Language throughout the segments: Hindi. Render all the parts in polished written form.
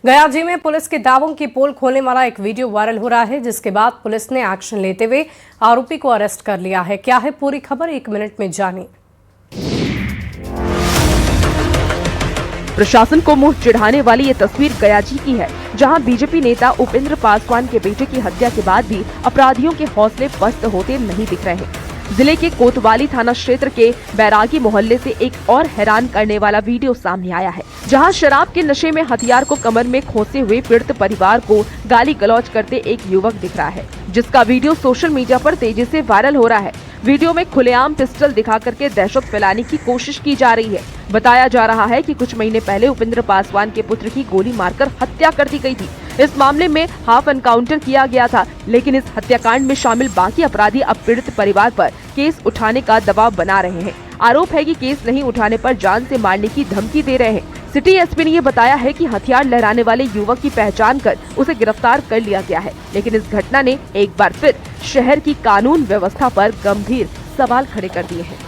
गया जिले में पुलिस के दावों की पोल खोलने वाला एक वीडियो वायरल हो रहा है, जिसके बाद पुलिस ने एक्शन लेते हुए आरोपी को अरेस्ट कर लिया है। क्या है पूरी खबर, 1 मिनट में जानिए। प्रशासन को मुंह चिढ़ाने वाली ये तस्वीर गयाजी की है, जहां बीजेपी नेता उपेंद्र पासवान के बेटे की हत्या के बाद भी अपराधियों के हौसले पस्त होते नहीं दिख रहे हैं। जिले के कोतवाली थाना क्षेत्र के बैरागी मोहल्ले से एक और हैरान करने वाला वीडियो सामने आया है, जहां शराब के नशे में हथियार को कमर में खोसे हुए पीड़ित परिवार को गाली गलौज करते एक युवक दिख रहा है, जिसका वीडियो सोशल मीडिया पर तेजी से वायरल हो रहा है। वीडियो में खुलेआम पिस्टल दिखा करके दहशत फैलाने की कोशिश की जा रही है। बताया जा रहा है कि कुछ महीने पहले उपेंद्र पासवान के पुत्र की गोली मारकर हत्या कर दी गई थी। इस मामले में हाफ एनकाउंटर किया गया था, लेकिन इस हत्याकांड में शामिल बाकी अपराधी अब पीड़ित परिवार पर केस उठाने का दबाव बना रहे हैं। आरोप है कि केस नहीं उठाने पर जान से मारने की धमकी दे रहे हैं। सिटी एसपी ने ये बताया है कि हथियार लहराने वाले युवक की पहचान कर उसे गिरफ्तार कर लिया गया है, लेकिन इस घटना ने एक बार फिर शहर की कानून व्यवस्था पर गंभीर सवाल खड़े कर दिए हैं।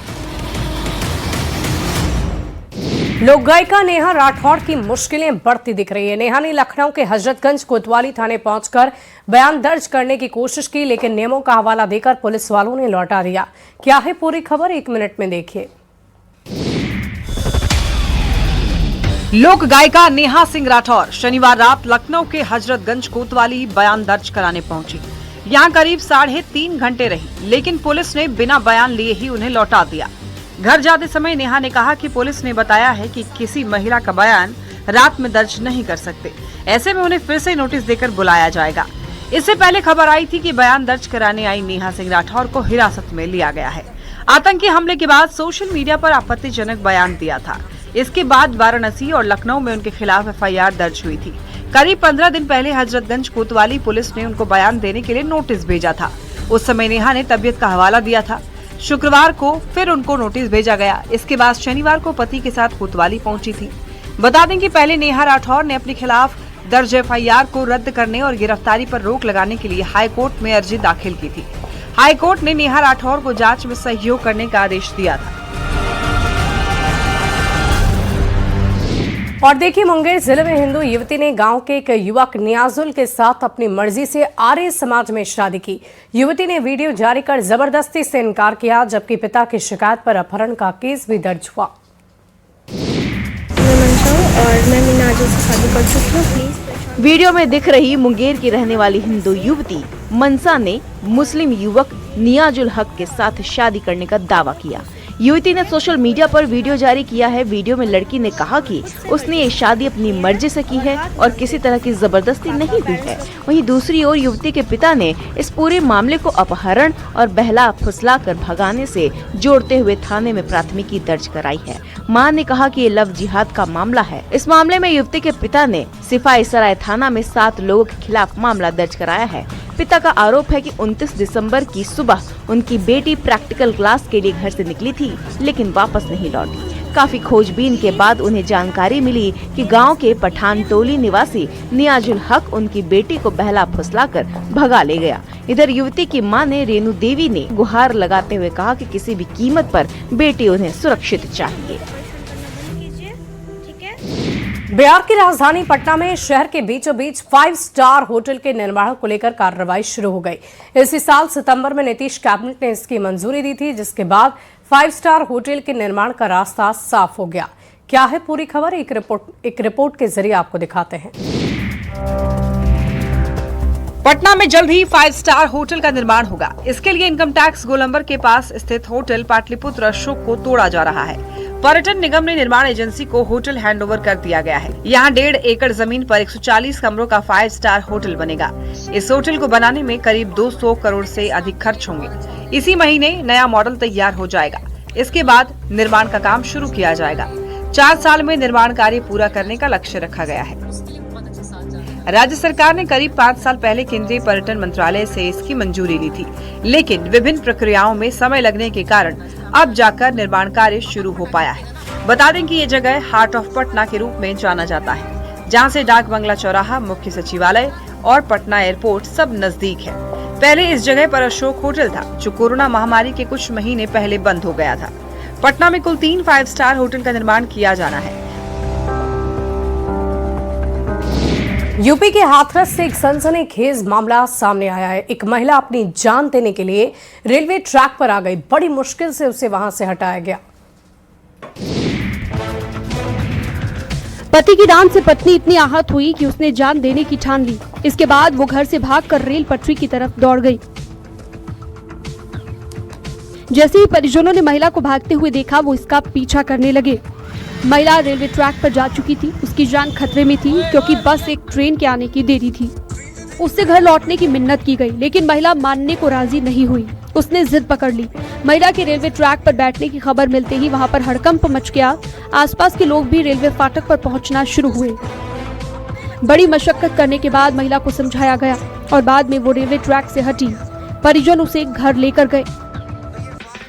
लोक गायिका नेहा राठौड़ की मुश्किलें बढ़ती दिख रही है। नेहा ने लखनऊ के हजरतगंज कोतवाली थाने पहुंचकर बयान दर्ज करने की कोशिश की, लेकिन नियमों का हवाला देकर पुलिस वालों ने लौटा दिया। क्या है पूरी खबर, 1 मिनट में देखिए। लोक गायिका नेहा सिंह राठौर शनिवार रात लखनऊ के हजरतगंज कोतवाली बयान दर्ज कराने पहुंची। यहां करीब 3.5 घंटे रही, लेकिन पुलिस ने बिना बयान लिए ही उन्हें लौटा दिया। घर जाते समय नेहा ने कहा कि पुलिस ने बताया है कि किसी महिला का बयान रात में दर्ज नहीं कर सकते, ऐसे में उन्हें फिर से नोटिस देकर बुलाया जाएगा। इससे पहले खबर आई थी कि बयान दर्ज कराने आई नेहा सिंह राठौर को हिरासत में लिया गया है। आतंकी हमले के बाद सोशल मीडिया पर आपत्तिजनक बयान दिया था। इसके बाद वाराणसी और लखनऊ में उनके खिलाफ एफआईआर दर्ज हुई थी। करीब 15 दिन पहले हजरतगंज कोतवाली पुलिस ने उनको बयान देने के लिए नोटिस भेजा था। उस समय नेहा ने तबीयत का हवाला दिया था। शुक्रवार को फिर उनको नोटिस भेजा गया। इसके बाद शनिवार को पति के साथ कोतवाली पहुंची थी। बता दें कि पहले नेहा राठौर ने अपने खिलाफ दर्ज एफआईआर को रद्द करने और गिरफ्तारी पर रोक लगाने के लिए हाई कोर्ट में अर्जी दाखिल की थी। हाई कोर्ट ने नेहा राठौर को जांच में सहयोग करने का आदेश दिया था। और देखिए, मुंगेर जिले में हिंदू युवती ने गांव के एक युवक नियाजुल के साथ अपनी मर्जी से आर्य समाज में शादी की। युवती ने वीडियो जारी कर जबरदस्ती से इनकार किया, जबकि पिता की शिकायत पर अपहरण का केस भी दर्ज हुआ। और मैं नियाजुल से शादी कर चुकी हूँ। प्लीज। वीडियो में दिख रही मुंगेर की रहने वाली हिंदू युवती मनसा ने मुस्लिम युवक नियाजुल हक के साथ शादी करने का दावा किया। युवती ने सोशल मीडिया पर वीडियो जारी किया है। वीडियो में लड़की ने कहा कि उसने ये शादी अपनी मर्जी से की है और किसी तरह की जबरदस्ती नहीं हुई है। वहीं दूसरी ओर युवती के पिता ने इस पूरे मामले को अपहरण और बहला फुसला कर भगाने से जोड़ते हुए थाने में प्राथमिकी दर्ज कराई है। मां ने कहा कि ये लव जिहाद का मामला है। इस मामले में युवती के पिता ने सिपाही सराय थाना में 7 लोगों के खिलाफ मामला दर्ज कराया है। पिता का आरोप है कि 29 दिसंबर की सुबह उनकी बेटी प्रैक्टिकल क्लास के लिए घर से निकली थी, लेकिन वापस नहीं लौटी। काफी खोजबीन के बाद उन्हें जानकारी मिली कि गांव के पठान टोली निवासी नियाजुल हक उनकी बेटी को बहला फुसलाकर भगा ले गया। इधर युवती की मां ने रेणु देवी ने गुहार लगाते हुए कहा कि किसी भी कीमत पर बेटी उन्हें सुरक्षित चाहिए। बिहार की राजधानी पटना में शहर के बीचों बीच 5 स्टार होटल के निर्माण को लेकर कार्रवाई शुरू हो गई। इसी साल सितंबर में नीतीश कैबिनेट ने इसकी मंजूरी दी थी, जिसके बाद 5 स्टार होटल के निर्माण का रास्ता साफ हो गया। क्या है पूरी खबर, एक रिपोर्ट के जरिए आपको दिखाते हैं। पटना में जल्द ही 5 स्टार होटल का निर्माण होगा। इसके लिए इनकम टैक्स गोलंबर के पास स्थित होटल पाटलिपुत्र अशोक को तोड़ा जा रहा है। पर्यटन निगम ने निर्माण एजेंसी को होटल हैंडओवर कर दिया गया है। यहाँ 1.5 एकड़ जमीन पर 140 कमरों का 5 स्टार होटल बनेगा। इस होटल को बनाने में करीब 200 करोड़ से अधिक खर्च होंगे। इसी महीने नया मॉडल तैयार हो जाएगा। इसके बाद निर्माण का काम शुरू किया जाएगा। 4 साल में निर्माण कार्य पूरा करने का लक्ष्य रखा गया है। राज्य सरकार ने करीब 5 साल पहले केंद्रीय पर्यटन मंत्रालय से इसकी मंजूरी ली थी, लेकिन विभिन्न प्रक्रियाओं में समय लगने के कारण अब जाकर निर्माण कार्य शुरू हो पाया है। बता दें कि ये जगह हार्ट ऑफ पटना के रूप में जाना जाता है, जहां से डाक बंगला चौराहा, मुख्य सचिवालय और पटना एयरपोर्ट सब नजदीक है। पहले इस जगह पर अशोक होटल था, जो कोरोना महामारी के कुछ महीने पहले बंद हो गया था। पटना में कुल 3 5 स्टार होटल का निर्माण किया जाना है। यूपी के हाथरस से एक सनसनीखेज मामला सामने आया है। एक महिला अपनी जान देने के लिए रेलवे ट्रैक पर आ गई। बड़ी मुश्किल से उसे वहां से हटाया गया। पति की डांट से पत्नी इतनी आहत हुई कि उसने जान देने की ठान ली। इसके बाद वो घर से भागकर रेल पटरी की तरफ दौड़ गई। जैसे ही परिजनों ने महिला को भागते हुए देखा, वो इसका पीछा करने लगे। महिला रेलवे ट्रैक पर जा चुकी थी। उसकी जान खतरे में थी क्योंकि बस एक ट्रेन के आने की देरी थी। उससे घर लौटने की मिन्नत की गई, लेकिन महिला मानने को राजी नहीं हुई। उसने जिद पकड़ ली। महिला के रेलवे ट्रैक पर बैठने की खबर मिलते ही वहां पर हड़कंप मच गया। आसपास के लोग भी रेलवे फाटक पर पहुंचना शुरू हुए। बड़ी मशक्कत करने के बाद महिला को समझाया गया और बाद में वो रेलवे ट्रैक से हटी। परिजन उसे घर लेकर गए।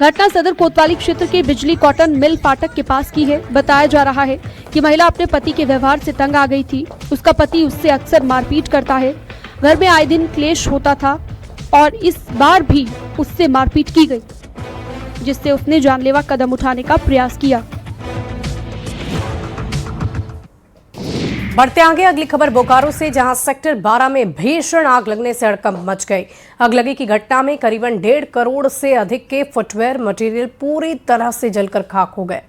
घटना सदर कोतवाली क्षेत्र के बिजली कॉटन मिल फाटक के पास की है। बताया जा रहा है कि महिला अपने पति के व्यवहार से तंग आ गई थी। उसका पति उससे अक्सर मारपीट करता है। घर में आए दिन क्लेश होता था और इस बार भी उससे मारपीट की गई, जिससे उसने जानलेवा कदम उठाने का प्रयास किया। बढ़ते आगे अगली खबर बोकारो से, जहां सेक्टर 12 में भीषण आग लगने से हड़कंप मच गई। अगलगी की घटना में करीबन 1.5 करोड़ से अधिक के फुटवेयर मटेरियल पूरी तरह से जलकर खाक हो गए।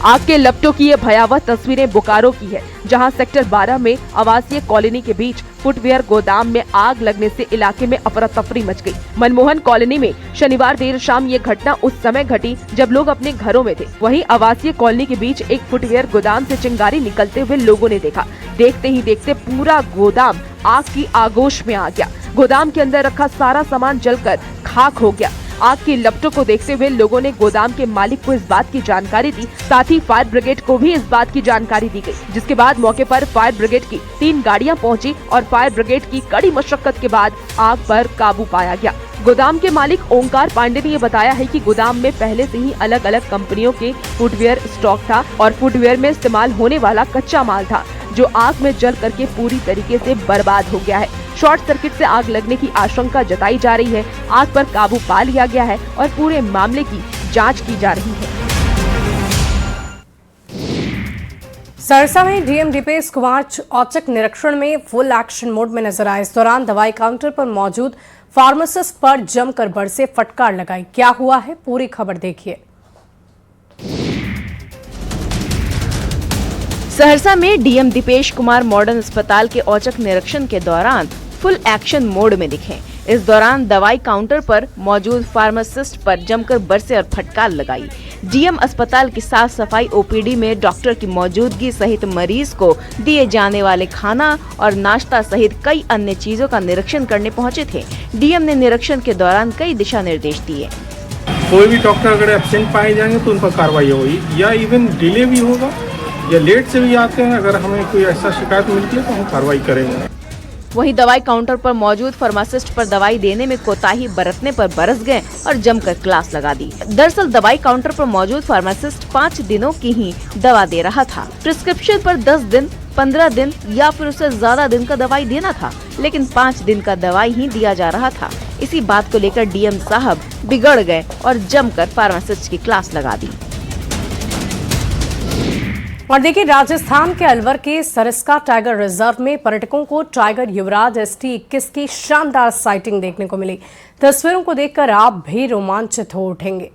आग के लपटों की ये भयावह तस्वीरें बोकारो की है, जहां सेक्टर 12 में आवासीय कॉलोनी के बीच फुटवेयर गोदाम में आग लगने से इलाके में अफरा तफरी मच गई। मनमोहन कॉलोनी में शनिवार देर शाम ये घटना उस समय घटी जब लोग अपने घरों में थे। वहीं आवासीय कॉलोनी के बीच एक फुटवेयर गोदाम से चिंगारी निकलते हुए लोगों ने देखा। देखते ही देखते पूरा गोदाम आग की आगोश में आ गया। गोदाम के अंदर रखा सारा सामान जलकर खाक हो गया। आग की लपटों को देखते हुए लोगों ने गोदाम के मालिक को इस बात की जानकारी दी। साथ ही फायर ब्रिगेड को भी इस बात की जानकारी दी गई, जिसके बाद मौके पर फायर ब्रिगेड की 3 गाड़ियां पहुंची और फायर ब्रिगेड की कड़ी मशक्कत के बाद आग पर काबू पाया गया। गोदाम के मालिक ओंकार पांडे ने ये बताया है कि गोदाम में पहले से ही अलग अलग कंपनियों के फुटवेयर स्टॉक था और फुटवेयर में इस्तेमाल होने वाला कच्चा माल था, जो आग में जल करके पूरी तरीके से बर्बाद हो गया है। शॉर्ट सर्किट से आग लगने की आशंका जताई जा रही है। आग पर काबू पा लिया गया है और पूरे मामले की जांच की जा रही है। सरसा में डीएम दीपेश कुमार औचक निरीक्षण में फुल एक्शन मोड में नजर आए। इस दौरान दवाई काउंटर पर मौजूद फार्मासिस्ट पर जमकर बरसे फटकार लगाई। क्या हुआ है, पूरी खबर देखिए। सहरसा में डीएम दीपेश कुमार मॉडर्न अस्पताल के औचक निरीक्षण के दौरान फुल एक्शन मोड में दिखे। इस दौरान दवाई काउंटर पर मौजूद फार्मासिस्ट पर जमकर बरसे और फटकार लगाई। डीएम अस्पताल की साफ सफाई, ओपीडी में डॉक्टर की मौजूदगी सहित मरीज को दिए जाने वाले खाना और नाश्ता सहित कई अन्य चीजों का निरीक्षण करने पहुंचे थे। डीएम ने निरीक्षण के दौरान कई दिशा निर्देश दिए। कोई भी डॉक्टर अगर एब्सेंट पाए जाएंगे तो उन पर कार्रवाई होगी, या इवन डिले भी होगा या लेट से भी आते हैं। अगर हमें कोई ऐसा शिकायत मिलती है तो हम कार्रवाई करेंगे। वहीं दवाई काउंटर पर मौजूद फार्मासिस्ट पर दवाई देने में कोताही बरतने पर बरस गए और जमकर क्लास लगा दी। दरअसल दवाई काउंटर पर मौजूद फार्मासिस्ट 5 दिनों की ही दवा दे रहा था। प्रिस्क्रिप्शन पर 10 दिन, 15 दिन या फिर उससे ज्यादा दिन का दवाई देना था, लेकिन 5 दिन का दवाई ही दिया जा रहा था। इसी बात को लेकर डीएम साहब बिगड़ गए और जमकर फार्मासिस्ट की क्लास लगा दी। और देखिए, राजस्थान के अलवर के सरिस्का टाइगर रिजर्व में पर्यटकों को टाइगर युवराज ST21 की शानदार साइटिंग देखने को मिली। तस्वीरों को देखकर आप भी रोमांचित हो उठेंगे।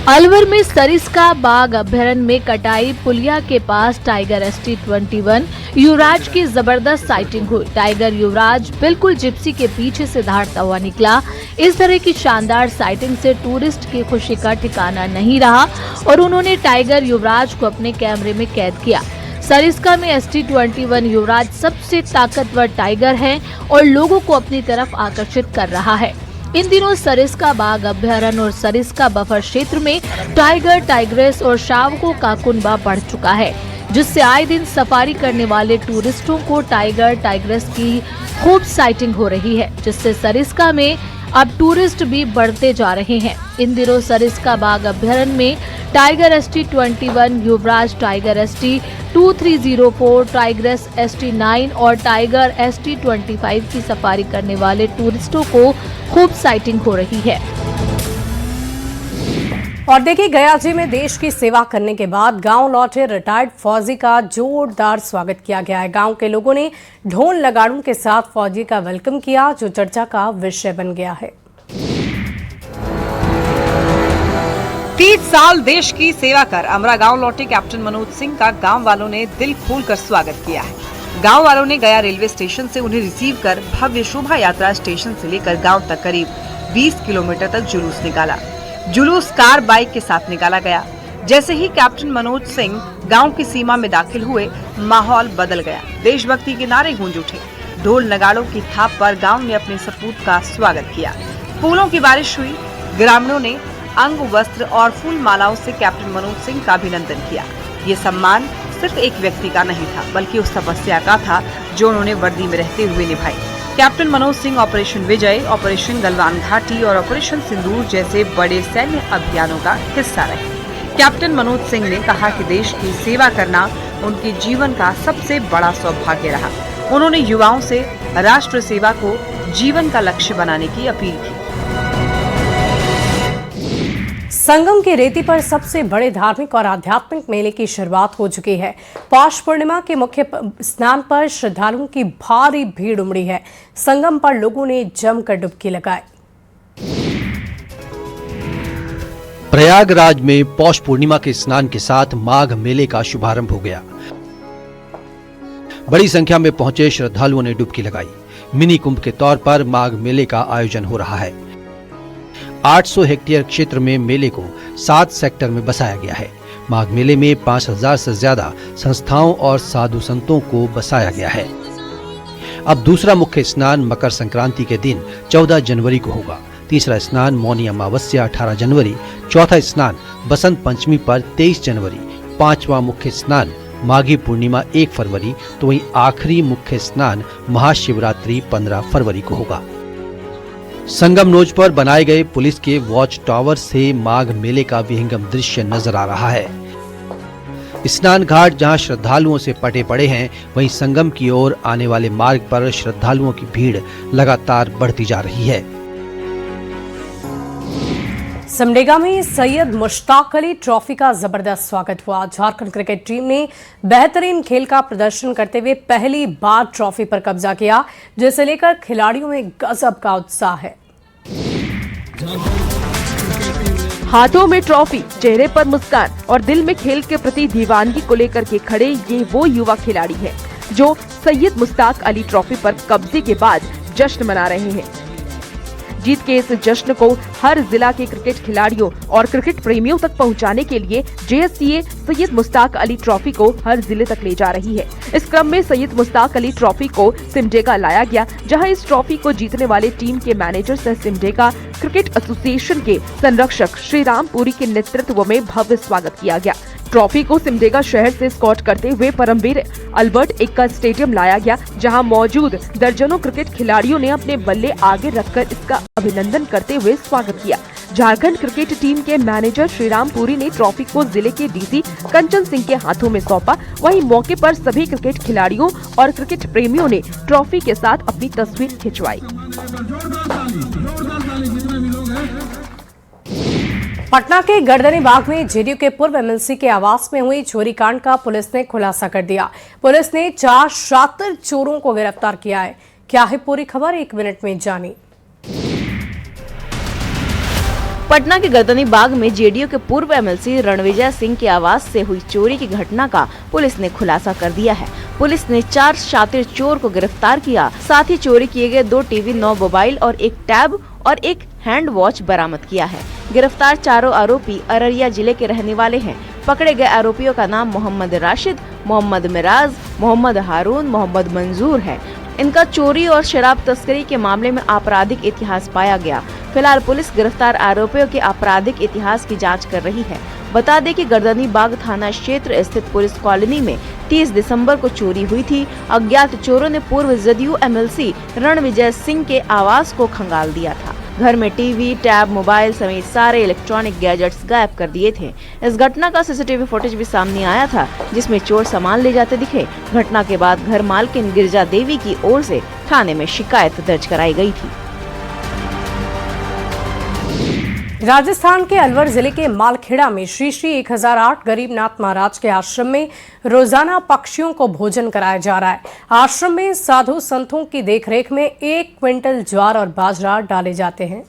अलवर में सरिस्का बाघ अभयारण्य में कटाई पुलिया के पास टाइगर ST21 युवराज की जबरदस्त साइटिंग हुई। टाइगर युवराज बिल्कुल जिप्सी के पीछे से दहाड़ता हुआ निकला। इस तरह की शानदार साइटिंग से टूरिस्ट की खुशी का ठिकाना नहीं रहा और उन्होंने टाइगर युवराज को अपने कैमरे में कैद किया। सरिस्का में ST21 युवराज सबसे ताकतवर टाइगर है और लोगों को अपनी तरफ आकर्षित कर रहा है। इन दिनों सरिस्का बाघ अभयारण्य और सरिस्का बफर क्षेत्र में टाइगर, टाइग्रेस और शावकों का कुनबा बढ़ चुका है, जिससे आए दिन सफारी करने वाले टूरिस्टों को टाइगर, टाइग्रेस की खूब साइटिंग हो रही है, जिससे सरिस्का में अब टूरिस्ट भी बढ़ते जा रहे हैं। इन दिनों सरिस्का बाघ अभयारण्य में टाइगर ST21 युवराज, टाइगर ST2304, टाइग्रेस ST9 और टाइगर ST25 की सफारी करने वाले टूरिस्टों को खूब साइटिंग हो रही है। और देखिए, गया जी में देश की सेवा करने के बाद गांव लौटे रिटायर्ड फौजी का जोरदार स्वागत किया गया है। गांव के लोगों ने ढोल नगाड़ों के साथ फौजी का वेलकम किया, जो चर्चा का विषय बन गया है। 30 साल देश की सेवा कर अमरा गांव लौटे कैप्टन मनोज सिंह का गांव वालों ने दिल खोलकर स्वागत किया है। गांव वालों ने गया रेलवे स्टेशन से उन्हें रिसीव कर भव्य शोभा यात्रा स्टेशन से लेकर गांव तक करीब 20 किलोमीटर तक जुलूस निकाला। जुलूस कार बाइक के साथ निकाला गया। जैसे ही कैप्टन मनोज सिंह गांव की सीमा में दाखिल हुए, माहौल बदल गया। देशभक्ति के नारे गूंज उठे। ढोल नगाड़ों की थाप पर गांव ने अपने सपूत का स्वागत किया। फूलों की बारिश हुई। ग्रामीणों ने अंग, वस्त्र और फूल मालाओं से कैप्टन मनोज सिंह का अभिनंदन किया। ये सम्मान सिर्फ एक व्यक्ति का नहीं था, बल्कि उस तपस्या का था जो उन्होंने वर्दी में रहते हुए निभाई। कैप्टन मनोज सिंह ऑपरेशन विजय, ऑपरेशन गलवान घाटी और ऑपरेशन सिंदूर जैसे बड़े सैन्य अभियानों का हिस्सा रहे। कैप्टन मनोज सिंह ने कहा कि देश की सेवा करना उनके जीवन का सबसे बड़ा सौभाग्य रहा। उन्होंने युवाओं से राष्ट्र सेवा को जीवन का लक्ष्य बनाने की अपील की। संगम की रेती पर सबसे बड़े धार्मिक और आध्यात्मिक मेले की शुरुआत हो चुकी है। पौष पूर्णिमा के मुख्य स्नान पर श्रद्धालुओं की भारी भीड़ उमड़ी है। संगम पर लोगों ने जमकर डुबकी लगाई। प्रयागराज में पौष पूर्णिमा के स्नान के साथ माघ मेले का शुभारंभ हो गया। बड़ी संख्या में पहुंचे श्रद्धालुओं ने डुबकी लगाई। मिनी कुंभ के तौर पर माघ मेले का आयोजन हो रहा है। 800 हेक्टेयर क्षेत्र में मेले को 7 सेक्टर में बसाया गया है। माघ मेले में 5000 से ज्यादा संस्थाओं और साधु संतों को बसाया गया है। अब दूसरा मुख्य स्नान मकर संक्रांति के दिन 14 जनवरी को होगा। तीसरा स्नान मौनी अमावस्या 18 जनवरी, चौथा स्नान बसंत पंचमी पर 23 जनवरी, पांचवा मुख्य स्नान माघी पूर्णिमा 1 फरवरी, तो वहीं आखिरी मुख्य स्नान महाशिवरात्रि 15 फरवरी को होगा। संगम नोज पर बनाए गए पुलिस के वॉच टावर से माघ मेले का विहंगम दृश्य नजर आ रहा है। स्नान घाट जहां श्रद्धालुओं से पटे पड़े हैं, वहीं संगम की ओर आने वाले मार्ग पर श्रद्धालुओं की भीड़ लगातार बढ़ती जा रही है। सिमडेगा में सैयद मुश्ताक अली ट्रॉफी का जबरदस्त स्वागत हुआ। झारखंड क्रिकेट टीम ने बेहतरीन खेल का प्रदर्शन करते हुए पहली बार ट्रॉफी पर कब्जा किया, जिसे लेकर खिलाड़ियों में गजब का उत्साह है। हाथों में ट्रॉफी, चेहरे पर मुस्कान और दिल में खेल के प्रति दीवानगी को लेकर के खड़े ये वो युवा खिलाड़ी हैं जो सैयद मुश्ताक अली ट्रॉफी पर कब्जे के बाद जश्न मना रहे हैं। जीत के इस जश्न को हर जिला के क्रिकेट खिलाड़ियों और क्रिकेट प्रेमियों तक पहुंचाने के लिए JSCA सैयद मुश्ताक अली ट्रॉफी को हर जिले तक ले जा रही है। इस क्रम में सैयद मुश्ताक अली ट्रॉफी को सिमडेगा लाया गया, जहां इस ट्रॉफी को जीतने वाले टीम के मैनेजर सह सिमडेगा क्रिकेट एसोसिएशन के संरक्षक श्रीराम पुरी के नेतृत्व में भव्य स्वागत किया गया। ट्रॉफी को सिमडेगा शहर से स्कॉट करते हुए परमवीर अल्बर्ट एक्का स्टेडियम लाया गया, जहां मौजूद दर्जनों क्रिकेट खिलाड़ियों ने अपने बल्ले आगे रखकर इसका अभिनंदन करते हुए स्वागत किया। झारखंड क्रिकेट टीम के मैनेजर श्रीराम पुरी ने ट्रॉफी को जिले के डीसी कंचन सिंह के हाथों में सौंपा। वहीं मौके पर सभी क्रिकेट खिलाड़ियों और क्रिकेट प्रेमियों ने ट्रॉफी के साथ अपनी तस्वीर खिंचवाई। पटना के गर्दनी बाग में जेडीयू के पूर्व एमएलसी के आवास में हुई चोरी कांड का पुलिस ने खुलासा कर दिया। पुलिस ने 4 शातिर चोरों को गिरफ्तार किया है। क्या है पूरी खबर, 1 मिनट में जानिए। पटना के गर्दनी बाग में जेडीयू के पूर्व एमएलसी रणविजय सिंह के आवास से हुई चोरी की घटना का पुलिस ने खुलासा कर दिया है। पुलिस ने 4 शातिर चोर को गिरफ्तार किया। साथ ही चोरी किए गए 2 टीवी, 9 मोबाइल और 1 टैब और 1 हैंड वॉच बरामद किया है। गिरफ्तार चारों आरोपी अररिया जिले के रहने वाले हैं। पकड़े गए आरोपियों का नाम मोहम्मद राशिद, मोहम्मद मिराज, मोहम्मद हारून, मोहम्मद मंजूर है। इनका चोरी और शराब तस्करी के मामले में आपराधिक इतिहास पाया गया। फिलहाल पुलिस गिरफ्तार आरोपियों के आपराधिक इतिहास की जांच कर रही है। बता दें कि गर्दनी बाग थाना क्षेत्र स्थित पुलिस कॉलोनी में 30 दिसंबर को चोरी हुई थी। अज्ञात चोरों ने पूर्व जदयू एमएलसी रणविजय सिंह के आवास को खंगाल दिया था। घर में टीवी, टैब, मोबाइल समेत सारे इलेक्ट्रॉनिक गैजेट्स गायब कर दिए थे। इस घटना का सीसीटीवी फुटेज भी सामने आया था, जिसमें चोर सामान ले जाते दिखे। घटना के बाद घर मालकिन गिरजा देवी की ओर से थाने में शिकायत दर्ज कराई गई थी। राजस्थान के अलवर जिले के मालखेड़ा में श्री श्री 1008 गरीबनाथ महाराज के आश्रम में रोजाना पक्षियों को भोजन कराया जा रहा है। आश्रम में साधु संतों की देखरेख में 1 क्विंटल ज्वार और बाजरा डाले जाते हैं।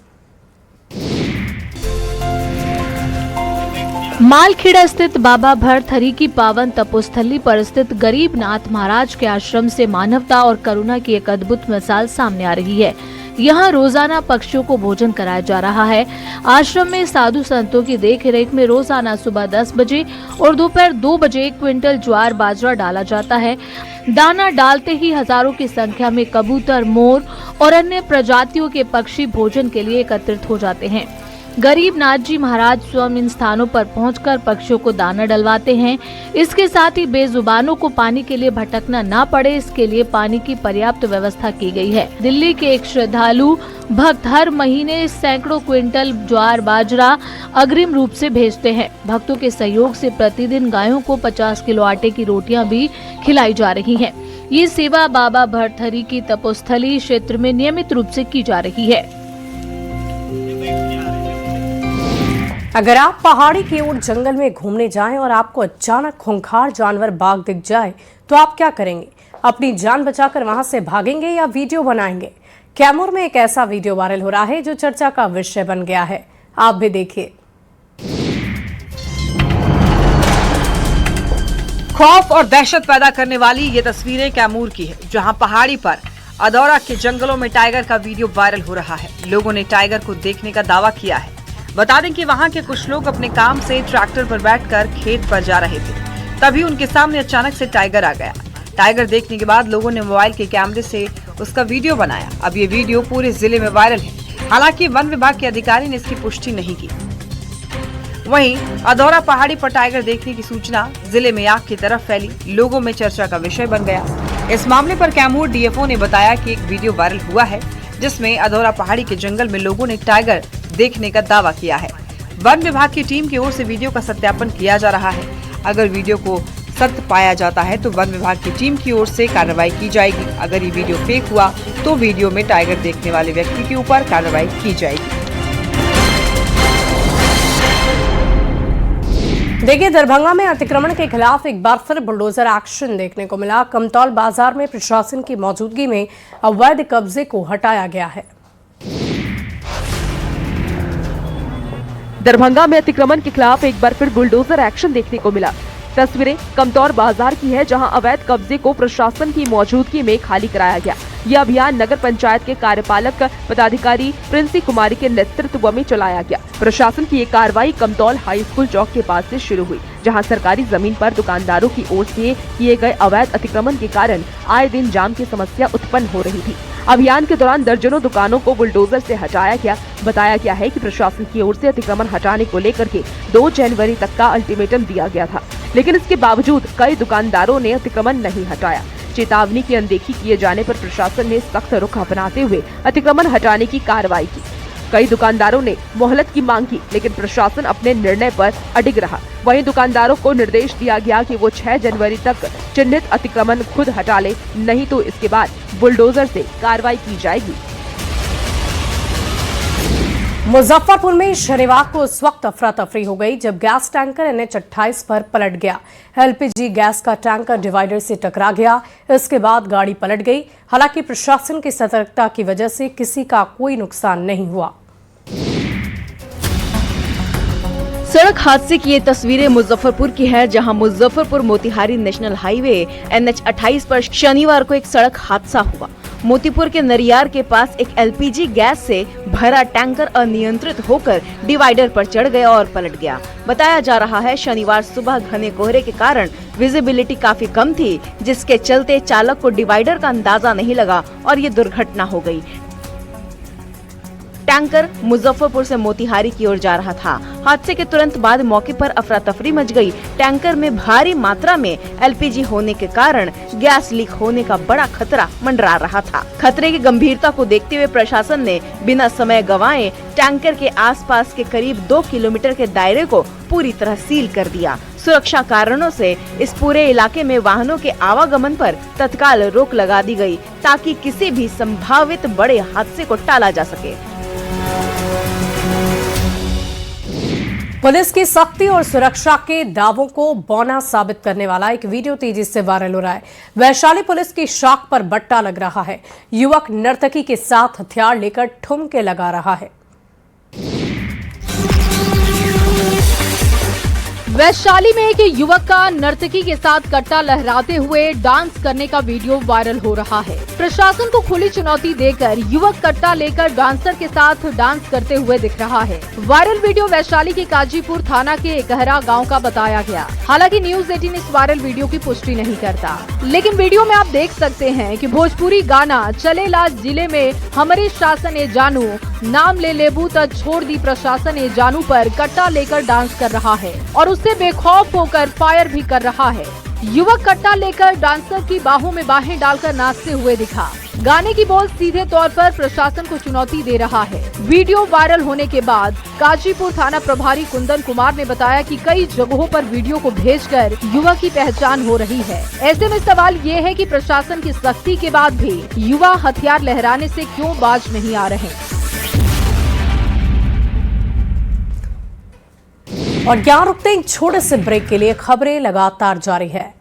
मालखेड़ा स्थित बाबा भरथरी की पावन तपोस्थली पर स्थित गरीबनाथ महाराज के आश्रम से मानवता और करुणा की एक अद्भुत मिसाल सामने आ रही है। यहाँ रोजाना पक्षियों को भोजन कराया जा रहा है। आश्रम में साधु संतों की देखरेख में रोजाना सुबह 10 बजे और दोपहर 2 बजे 1 क्विंटल ज्वार बाजरा डाला जाता है। दाना डालते ही हजारों की संख्या में कबूतर, मोर और अन्य प्रजातियों के पक्षी भोजन के लिए एकत्रित हो जाते हैं। गरीबनाथ जी महाराज स्वयं इन स्थानों पर पहुंचकर पक्षियों को दाना डलवाते हैं। इसके साथ ही बेजुबानों को पानी के लिए भटकना ना पड़े, इसके लिए पानी की पर्याप्त व्यवस्था की गई है। दिल्ली के एक श्रद्धालु भक्त हर महीने सैकड़ों क्विंटल ज्वार बाजरा अग्रिम रूप से भेजते हैं। भक्तों के सहयोग से प्रतिदिन गायों को 50 किलो आटे की रोटियां भी खिलाई जा रही हैं। ये सेवा बाबा भरथरी की तपोस्थली क्षेत्र में नियमित रूप से की जा रही है। अगर आप पहाड़ी की ओर जंगल में घूमने जाएं और आपको अचानक खूंखार जानवर बाघ दिख जाए तो आप क्या करेंगे? अपनी जान बचाकर वहां से भागेंगे या वीडियो बनाएंगे? कैमूर में एक ऐसा वीडियो वायरल हो रहा है जो चर्चा का विषय बन गया है। आप भी देखिए। खौफ और दहशत पैदा करने वाली ये तस्वीरें कैमूर की है, जहां पहाड़ी पर अदौरा के जंगलों में टाइगर का वीडियो वायरल हो रहा है। लोगों ने टाइगर को देखने का दावा किया है। बता दें कि वहां के कुछ लोग अपने काम से ट्रैक्टर पर बैठकर खेत पर जा रहे थे, तभी उनके सामने अचानक से टाइगर आ गया। टाइगर देखने के बाद लोगों ने मोबाइल के कैमरे से उसका वीडियो बनाया। अब ये वीडियो पूरे जिले में वायरल है। हालांकि वन विभाग के अधिकारी ने इसकी पुष्टि नहीं की। वहीं अदौरा पहाड़ी पर टाइगर देखने की सूचना जिले में आग की तरफ फैली, लोगों में चर्चा का विषय बन गया। इस मामले पर कैमूर डीएफओ ने बताया कि एक वीडियो वायरल हुआ है जिसमें अदौरा पहाड़ी के जंगल में लोगों ने टाइगर देखने का दावा किया है। वन विभाग की टीम की ओर से वीडियो का सत्यापन किया जा रहा है। अगर वीडियो को सत्य पाया जाता है तो वन विभाग की टीम की ओर से कार्रवाई की जाएगी। अगर ये वीडियो फेक हुआ तो वीडियो में टाइगर देखने वाले व्यक्ति के ऊपर कार्रवाई की जाएगी। देखिए, दरभंगा में अतिक्रमण के खिलाफ एक बार फिर बुलडोजर एक्शन देखने को मिला। कमतौल बाजार में प्रशासन की मौजूदगी में अवैध कब्जे को हटाया गया है। दरभंगा में अतिक्रमण के खिलाफ एक बार फिर बुलडोजर एक्शन देखने को मिला। तस्वीरें कमतौल बाजार की है, जहां अवैध कब्जे को प्रशासन की मौजूदगी में खाली कराया गया। यह अभियान नगर पंचायत के कार्यपालक पदाधिकारी प्रिंसी कुमारी के नेतृत्व में चलाया गया। प्रशासन की ये कार्रवाई कमतौल हाई स्कूल चौक के पास से शुरू हुई, जहां सरकारी जमीन पर दुकानदारों की ओर से किए गए अवैध अतिक्रमण के कारण आए दिन जाम की समस्या उत्पन्न हो रही थी। अभियान के दौरान दर्जनों दुकानों को बुलडोजर से हटाया गया। बताया गया है कि प्रशासन की ओर से अतिक्रमण हटाने को लेकर के 2 जनवरी तक का अल्टीमेटम दिया गया था, लेकिन इसके बावजूद कई दुकानदारों ने अतिक्रमण नहीं हटाया। चेतावनी की अनदेखी किए जाने पर प्रशासन ने सख्त रुख अपनाते हुए अतिक्रमण हटाने की कार्रवाई की। कई दुकानदारों ने मोहलत की मांग की, लेकिन प्रशासन अपने निर्णय पर अडिग रहा। वहीं दुकानदारों को निर्देश दिया गया कि वो 6 जनवरी तक चिन्हित अतिक्रमण खुद हटा ले, नहीं तो इसके बाद बुलडोजर से कार्रवाई की जाएगी। मुजफ्फरपुर में शनिवार को उस वक्त अफरा तफरी हो गई जब गैस टैंकर NH-28 पर पलट गया। LPG गैस का टैंकर डिवाइडर से टकरा गया। इसके बाद गाड़ी पलट गई। हालांकि प्रशासन की सतर्कता की वजह से किसी का कोई नुकसान नहीं हुआ। सड़क हादसे की ये तस्वीरें मुजफ्फरपुर की है, जहां Muzaffarpur Motihari national highway NH-28 पर शनिवार को एक सड़क हादसा हुआ। मोतीपुर के नरियार के पास एक LPG गैस से भरा टैंकर अनियंत्रित होकर डिवाइडर पर चढ़ गया और पलट गया। बताया जा रहा है शनिवार सुबह घने कोहरे के कारण विजिबिलिटी काफी कम थी, जिसके चलते चालक को डिवाइडर का अंदाजा नहीं लगा और ये दुर्घटना हो गई। टैंकर मुजफ्फरपुर से मोतिहारी की ओर जा रहा था। हादसे के तुरंत बाद मौके पर अफरा तफरी मच गई। टैंकर में भारी मात्रा में LPG होने के कारण गैस लीक होने का बड़ा खतरा मंडरा रहा था। खतरे की गंभीरता को देखते हुए प्रशासन ने बिना समय गंवाए टैंकर के आसपास के करीब 2 किलोमीटर के दायरे को पूरी तरह सील कर दिया। सुरक्षा कारणों से इस पूरे इलाके में वाहनों के आवागमन पर तत्काल रोक लगा दी गई, ताकि किसी भी संभावित बड़े हादसे को टाला जा सके। पुलिस की सख्ती और सुरक्षा के दावों को बौना साबित करने वाला एक वीडियो तेजी से वायरल हो रहा है। वैशाली पुलिस की शाख पर बट्टा लग रहा है। युवक नर्तकी के साथ हथियार लेकर ठुमके लगा रहा है। वैशाली में एक युवक का नर्तकी के साथ कट्टा लहराते हुए डांस करने का वीडियो वायरल हो रहा है। प्रशासन को खुली चुनौती देकर युवक कट्टा लेकर डांसर के साथ डांस करते हुए दिख रहा है। वायरल वीडियो वैशाली के काजीपुर थाना के एकहरा गांव का बताया गया। हालांकि न्यूज 18 इस वायरल वीडियो की पुष्टि नहीं करता, लेकिन वीडियो में आप देख सकते हैं कि भोजपुरी गाना चलेला जिले में हमारे शासन ए जानू नाम ले लेबू त छोड़ दी प्रशासन ए जानू पर कट्टा लेकर डांस कर रहा है और उससे बेखौफ होकर फायर भी कर रहा है। युवक कट्टा लेकर डांसर की बाहों में बाहें डालकर नाचते हुए दिखा। गाने की बोल सीधे तौर पर प्रशासन को चुनौती दे रहा है। वीडियो वायरल होने के बाद काजीपुर थाना प्रभारी कुंदन कुमार ने बताया कि कई जगहों पर वीडियो को भेजकर युवक की पहचान हो रही है। ऐसे में सवाल ये है कि प्रशासन की सख्ती के बाद भी युवा हथियार लहराने से क्यों बाज नहीं आ रहे। और यहाँ रुकते एक छोटे से ब्रेक के लिए खबरें लगातार जारी है।